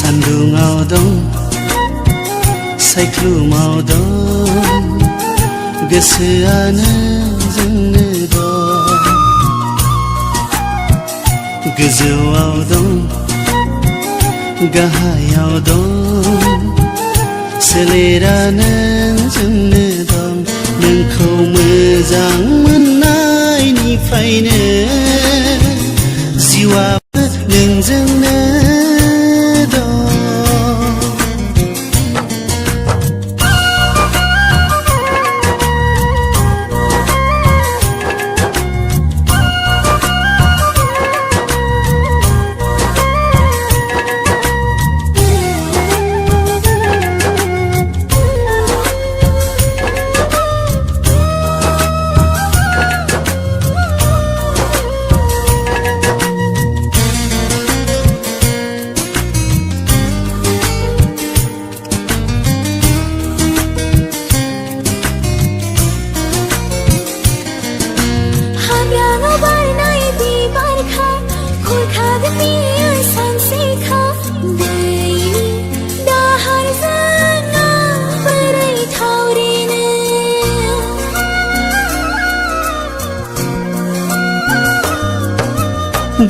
Sandungaw dong, saiklumaw dong, gosoआनो जोंनो दं। गोजौआव दं, गाहायाव दं, सोलेरानो जोंनो दं। नोंखौ मोजां मोननायनिफ्रायनो जिउआबो नोंजोंनो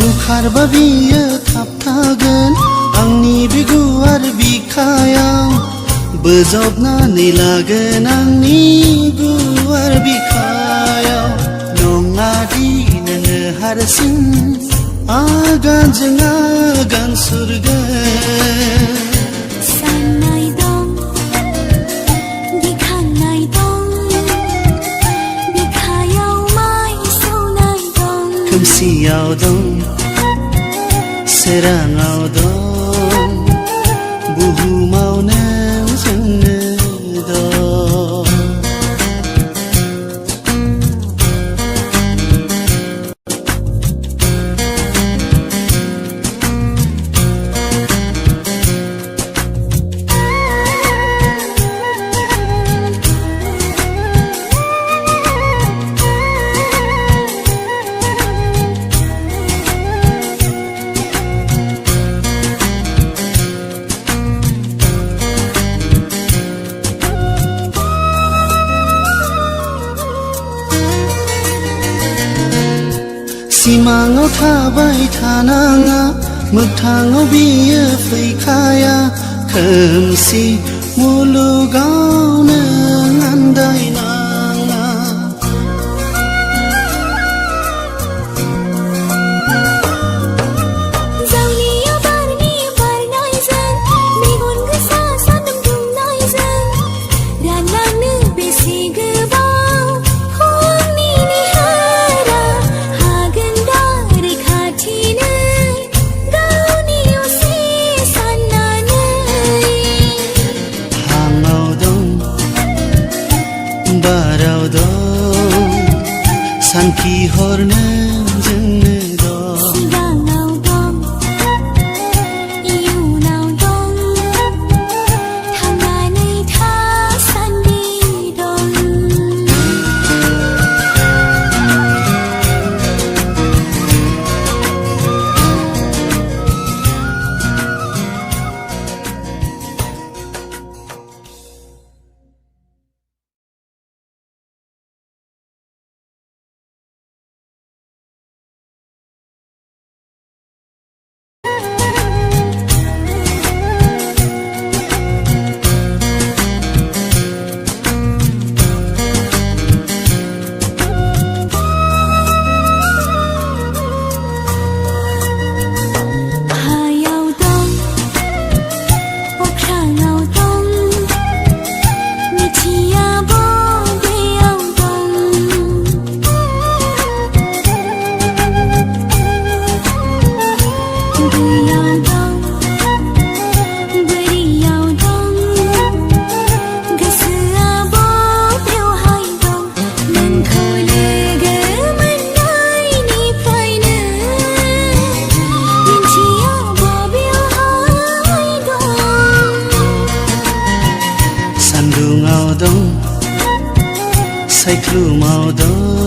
बुखारबा बियो थाबथागोन आंनि बिगुर बिखायाव बोजबनानै लागोन आंनि गुवार बिखायाव नङादि नोङो हारसिं आगानजों आगान सुरगोन साननाय दं गिखांनाय दं बिखायाव माइ सौनाय दं खोमसियाव दं सोराङाव दं बुहुमावनो जोंनो दं। सिमाङाव थाबाय थानाङा मोगथाङाव बियो फैखाया खोमसि मुलुगाव नों आन्दायनाङा जावलिया बारनि बारनायजों मेगन गोसा सान्दुं दुंनायजों रानलांनो बेसे गोबाव हरनि निहारा हागोन दा रैखाथिनो गावनि असे साननानै हाङाव दं बाराव दं सानखि हरनो जोंनो सायख्लुमाव दं